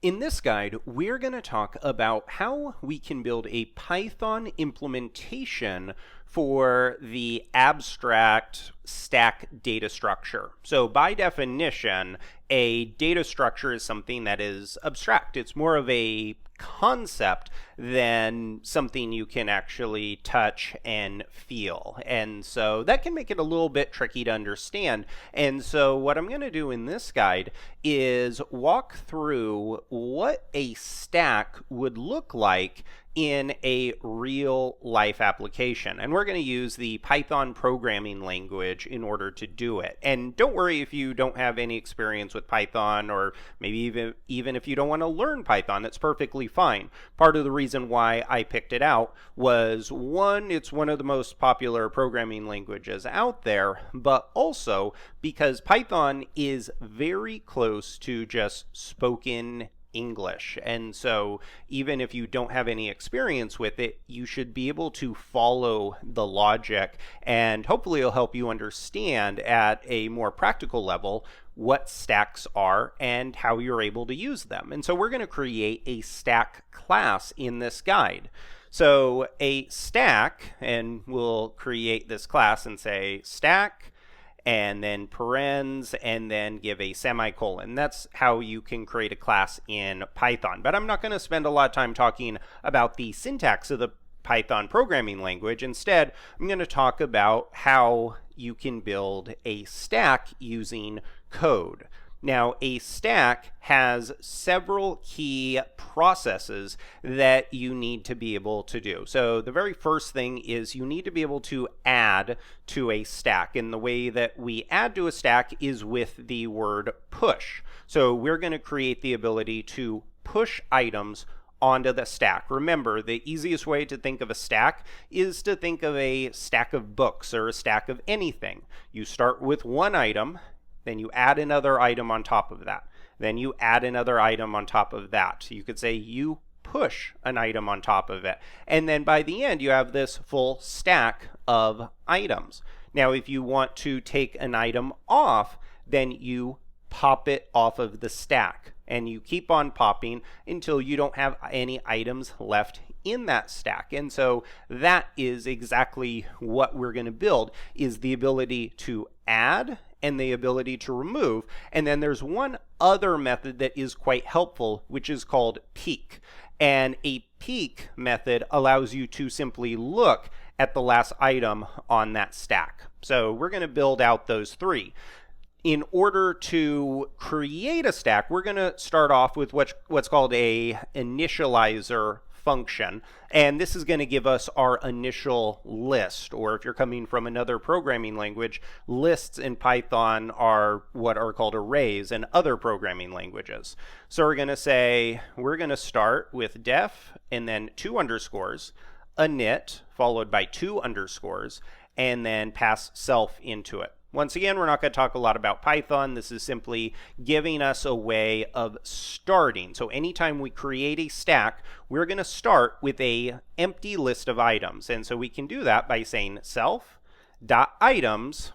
In this guide, we're going to talk about how we can build a Python implementation for the abstract stack data structure. So by definition, a data structure is something that is abstract. It's more of a concept than something you can actually touch and feel. And so that can make it a little bit tricky to understand. And so what I'm going to do in this guide is walk through what a stack would look like in a real life application. And we're going to use the Python programming language in order to do it. And don't worry if you don't have any experience with Python, or maybe even if you don't want to learn Python, that's perfectly fine. Part of the reason why I picked it out was, one, it's one of the most popular programming languages out there, but also because Python is very close to just spoken English. And so even if you don't have any experience with it, you should be able to follow the logic, and hopefully it'll help you understand at a more practical level what stacks are and how you're able to use them. And so we're going to create a stack class in this guide. So a stack, and we'll create this class and say stack, and then parens, and then give a semicolon. That's how you can create a class in Python. But I'm not going to spend a lot of time talking about the syntax of the Python programming language. Instead, I'm going to talk about how you can build a stack using code. Now, a stack has several key processes that you need to be able to do. So the very first thing is you need to be able to add to a stack. And the way that we add to a stack is with the word push. So we're going to create the ability to push items onto the stack. Remember, the easiest way to think of a stack is to think of a stack of books or a stack of anything. You start with one item, then you add another item on top of that. Then you add another item on top of that. You could say you push an item on top of it. And then by the end, you have this full stack of items. Now, if you want to take an item off, then you pop it off of the stack. And you keep on popping until you don't have any items left in that stack. And so that is exactly what we're going to build, is the ability to add and the ability to remove. And then there's one other method that is quite helpful, which is called peek. And a peek method allows you to simply look at the last item on that stack. So we're going to build out those three. In order to create a stack, we're going to start off with what's called a initializer function. And this is going to give us our initial list, or if you're coming from another programming language, lists in Python are what are called arrays in other programming languages. So we're going to say, we're going to start with def and then 2 underscores, init followed by 2 underscores, and then pass self into it. Once again, we're not going to talk a lot about Python. This is simply giving us a way of starting. So anytime we create a stack, we're going to start with an empty list of items. And so we can do that by saying self.items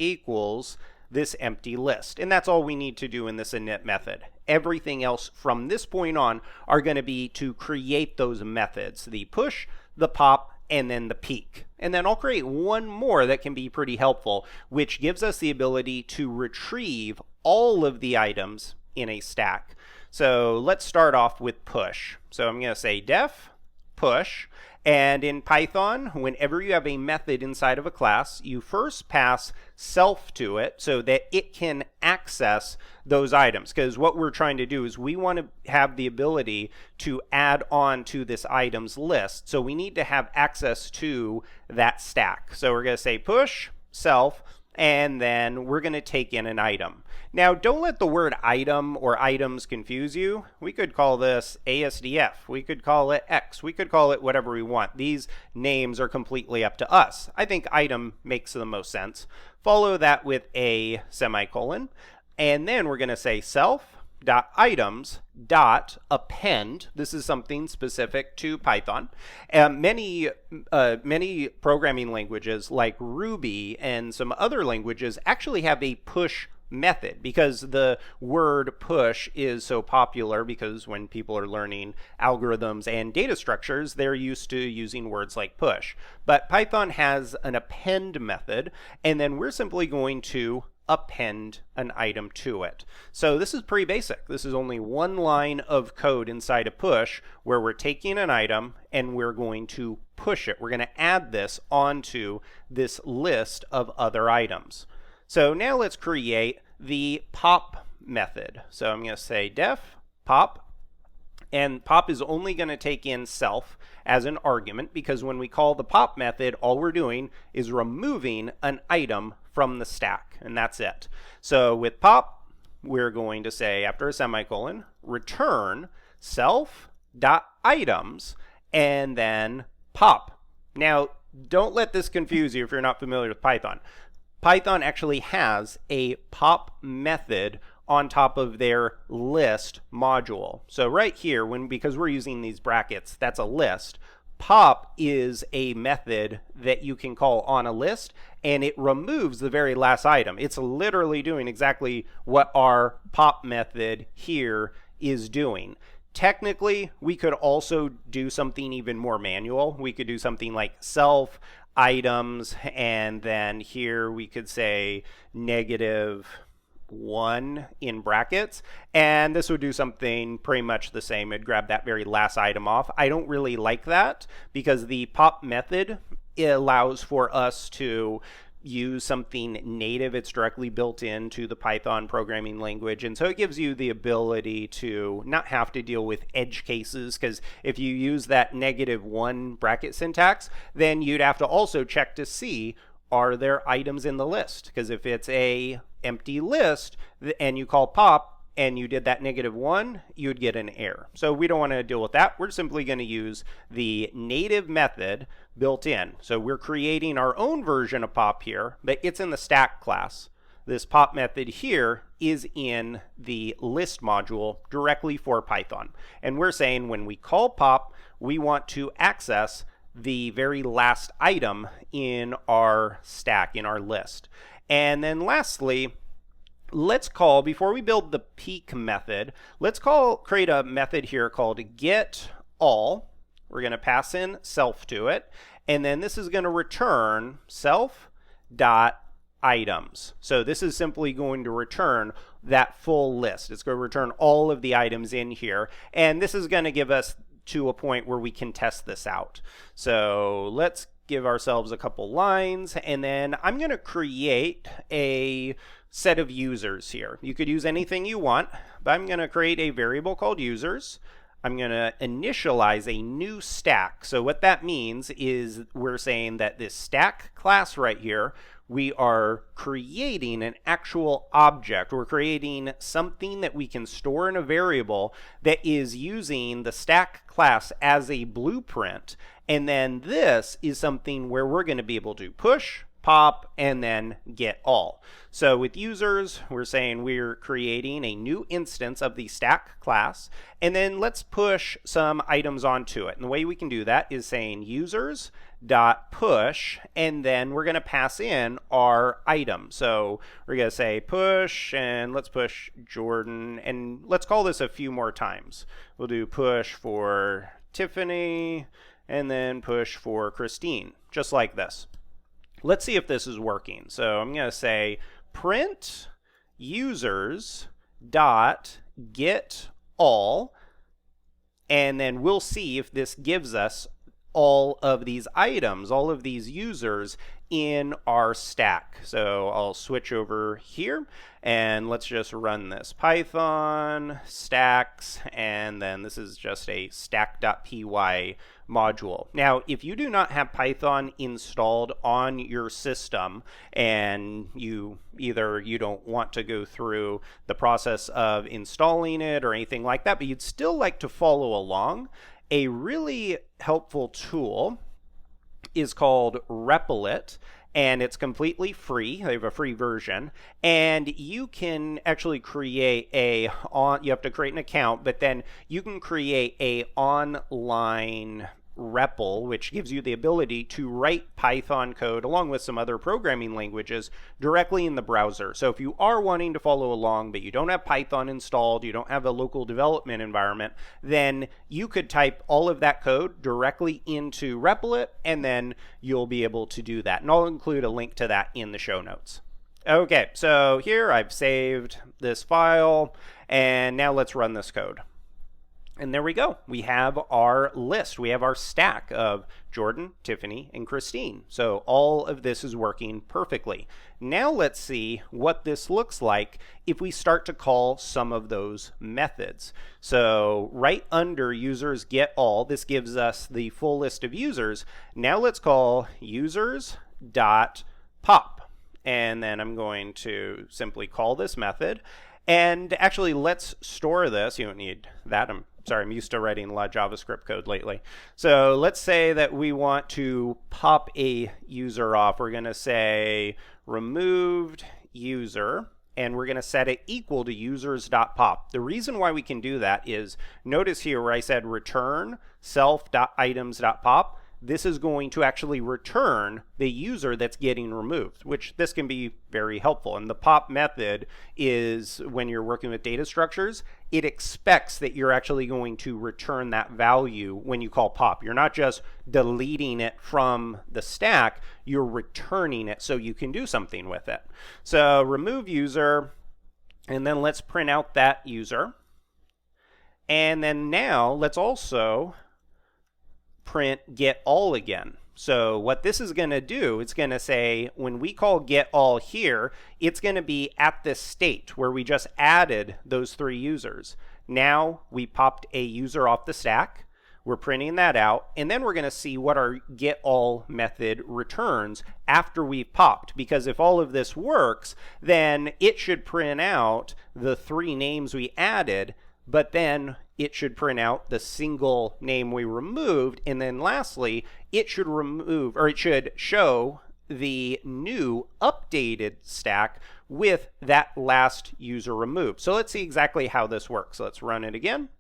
equals this empty list. And that's all we need to do in this init method. Everything else from this point on are going to be to create those methods, the push, the pop, and then the peek. And then I'll create one more that can be pretty helpful, which gives us the ability to retrieve all of the items in a stack. So let's start off with push. So I'm going to say def push. And in Python, whenever you have a method inside of a class, you first pass self to it so that it can access those items. Because what we're trying to do is we want to have the ability to add on to this items list. So we need to have access to that stack. So we're going to say push self, and then we're going to take in an item. Now, don't let the word item or items confuse you. We could call this ASDF. We could call it X. We could call it whatever we want. These names are completely up to us. I think item makes the most sense. Follow that with a semicolon. And then we're going to say self.items.append. This is something specific to Python. Many programming languages like Ruby and some other languages actually have a push method, because the word push is so popular, because when people are learning algorithms and data structures, they're used to using words like push. But Python has an append method, and then we're simply going to append an item to it. So this is pretty basic. This is only one line of code inside a push where we're taking an item and we're going to push it. We're going to add this onto this list of other items. So now let's create the pop method. So I'm going to say def pop, and pop is only going to take in self as an argument, because when we call the pop method, all we're doing is removing an item from the stack, and that's it. So with pop, we're going to say, after a semicolon, return self.items, and then pop. Now, don't let this confuse you if you're not familiar with Python. Python actually has a pop method on top of their list module. So right here, because we're using these brackets, that's a list. Pop is a method that you can call on a list, and it removes the very last item. It's literally doing exactly what our pop method here is doing. Technically, we could also do something even more manual. We could do something like self items, and then here we could say -1 in brackets, and this would do something pretty much the same. It'd grab that very last item off. I don't really like that, because the pop method, it allows for us to use something native. It's directly built into the Python programming language, and so it gives you the ability to not have to deal with edge cases, because if you use that -1 bracket syntax, then you'd have to also check to see, are there items in the list? Because if it's a empty list and you call pop and you did that -1, you'd get an error. So we don't want to deal with that. We're simply going to use the native method built in. So we're creating our own version of pop here, but it's in the stack class. This pop method here is in the list module directly for Python. And we're saying when we call pop, we want to access the very last item in our stack, in our list. And then lastly, let's call, before we build the peek method, let's create a method here called getAll. We're going to pass in self to it, and then this is going to return self.items. So this is simply going to return that full list. It's going to return all of the items in here, and this is going to give us to a point where we can test this out. So let's give ourselves a couple lines, and then I'm going to create a set of users here. You could use anything you want, but I'm going to create a variable called users. I'm going to initialize a new stack. So what that means is we're saying that this stack class right here, we are creating an actual object. We're creating something that we can store in a variable that is using the stack class as a blueprint. And then this is something where we're going to be able to push, pop, and then get all. So with users, we're saying we're creating a new instance of the stack class, and then let's push some items onto it. And the way we can do that is saying users.push, and then we're going to pass in our item. So we're going to say push, and let's push Jordan, and let's call this a few more times. We'll do push for Tiffany, and then push for Christine, just like this. Let's see if this is working. So I'm going to say print users dot get all, and then we'll see if this gives us all of these items, all of these users in our stack. So I'll switch over here, and let's just run this Python stacks, and then this is just a stack.py module. Now, if you do not have Python installed on your system, and you don't want to go through the process of installing it or anything like that, but you'd still like to follow along, a really helpful tool is called Replit, and it's completely free. They have a free version, and you can actually create you have to create an account, but then you can create a online REPL, which gives you the ability to write Python code along with some other programming languages directly in the browser. So if you are wanting to follow along, but you don't have Python installed, you don't have a local development environment, then you could type all of that code directly into Replit, and then you'll be able to do that. And I'll include a link to that in the show notes. Okay, so here I've saved this file, and now let's run this code. And there we go. We have our list. We have our stack of Jordan, Tiffany, and Christine. So all of this is working perfectly. Now let's see what this looks like if we start to call some of those methods. So right under users get all, this gives us the full list of users. Now let's call users.pop. And then I'm going to simply call this method. And actually, let's store this. You don't need that. I'm used to writing a lot of JavaScript code lately. So let's say that we want to pop a user off. We're going to say removed user, and we're going to set it equal to users.pop. The reason why we can do that is, notice here where I said return self.items.pop. This is going to actually return the user that's getting removed, which this can be very helpful. And the pop method is, when you're working with data structures, it expects that you're actually going to return that value when you call pop. You're not just deleting it from the stack, you're returning it so you can do something with it. So remove user, and then let's print out that user. And then now let's also print get all again. So what this is going to do, it's going to say when we call get all here, it's going to be at this state where we just added those 3 users. Now we popped a user off the stack. We're printing that out, and then we're going to see what our get all method returns after we've popped, because if all of this works, then it should print out the 3 names we added, but then it should print out the single name we removed, and then lastly, it should show the new updated stack with that last user removed. So let's see exactly how this works. So let's run it again.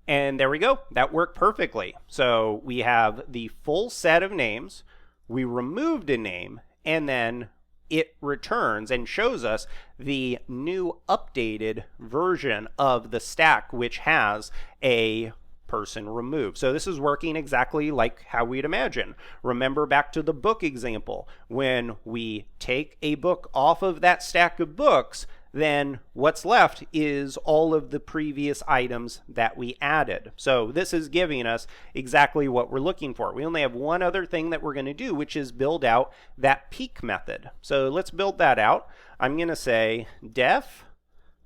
And there we go. That worked perfectly. So we have the full set of names, we removed a name, and then it returns and shows us the new updated version of the stack, which has a person removed. So this is working exactly like how we'd imagine. Remember back to the book example. When we take a book off of that stack of books, then what's left is all of the previous items that we added. So this is giving us exactly what we're looking for. We only have one other thing that we're going to do, which is build out that peek method. So let's build that out. I'm going to say def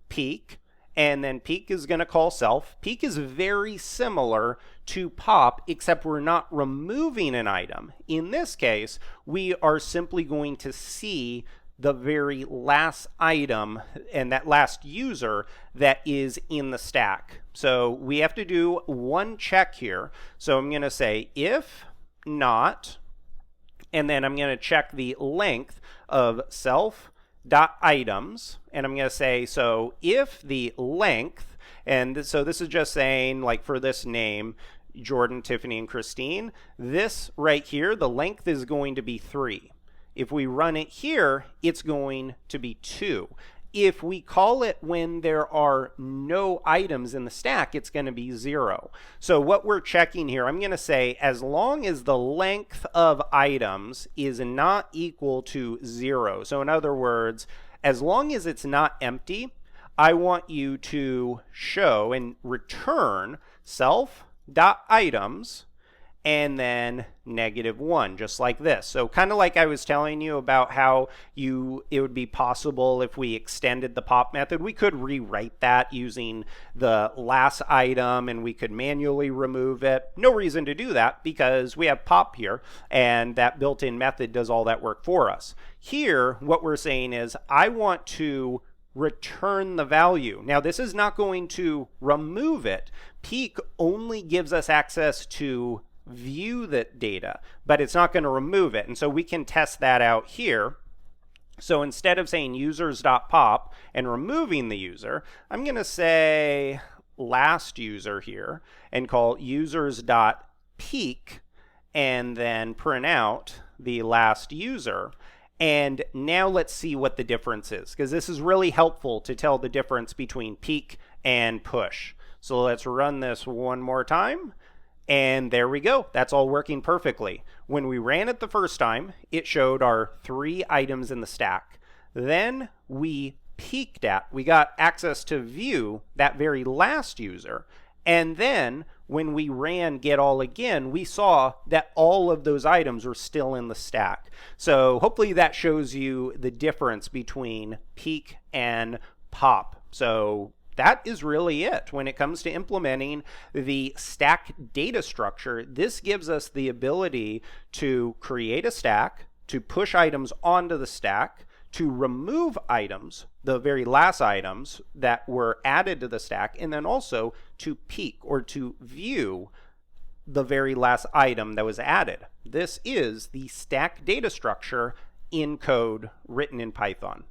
peek, and then peek is going to call self. Peek is very similar to pop, except we're not removing an item. In this case, we are simply going to see the very last item and that last user that is in the stack. So we have to do one check here. So I'm going to say if not, and then I'm going to check the length of self.items, and I'm going to say, so if the length, and so this is just saying, like for this name, Jordan, Tiffany, and Christine, this right here, the length is going to be 3. If we run it here, it's going to be 2. If we call it when there are no items in the stack, it's going to be 0. So what we're checking here, I'm going to say as long as the length of items is not equal to 0. So in other words, as long as it's not empty, I want you to show and return self.items and then -1, just like this. So kind of like I was telling you about how it would be possible if we extended the pop method. We could rewrite that using the last item, and we could manually remove it. No reason to do that because we have pop here, and that built-in method does all that work for us. Here, what we're saying is I want to return the value. Now, this is not going to remove it. Peek only gives us access to view the data, but it's not going to remove it. And so we can test that out here. So instead of saying users.pop and removing the user, I'm going to say, last user here and call users.peak and then print out the last user. And now let's see what the difference is, because this is really helpful to tell the difference between peak and push. So let's run this one more time. And there we go. That's all working perfectly. When we ran it the first time, it showed our 3 items in the stack. Then we got access to view that very last user. And then when we ran get all again, we saw that all of those items were still in the stack. So hopefully that shows you the difference between peak and pop. So that is really it when it comes to implementing the stack data structure. This gives us the ability to create a stack, to push items onto the stack, to remove items, the very last items that were added to the stack, and then also to peek or to view the very last item that was added. This is the stack data structure in code written in Python.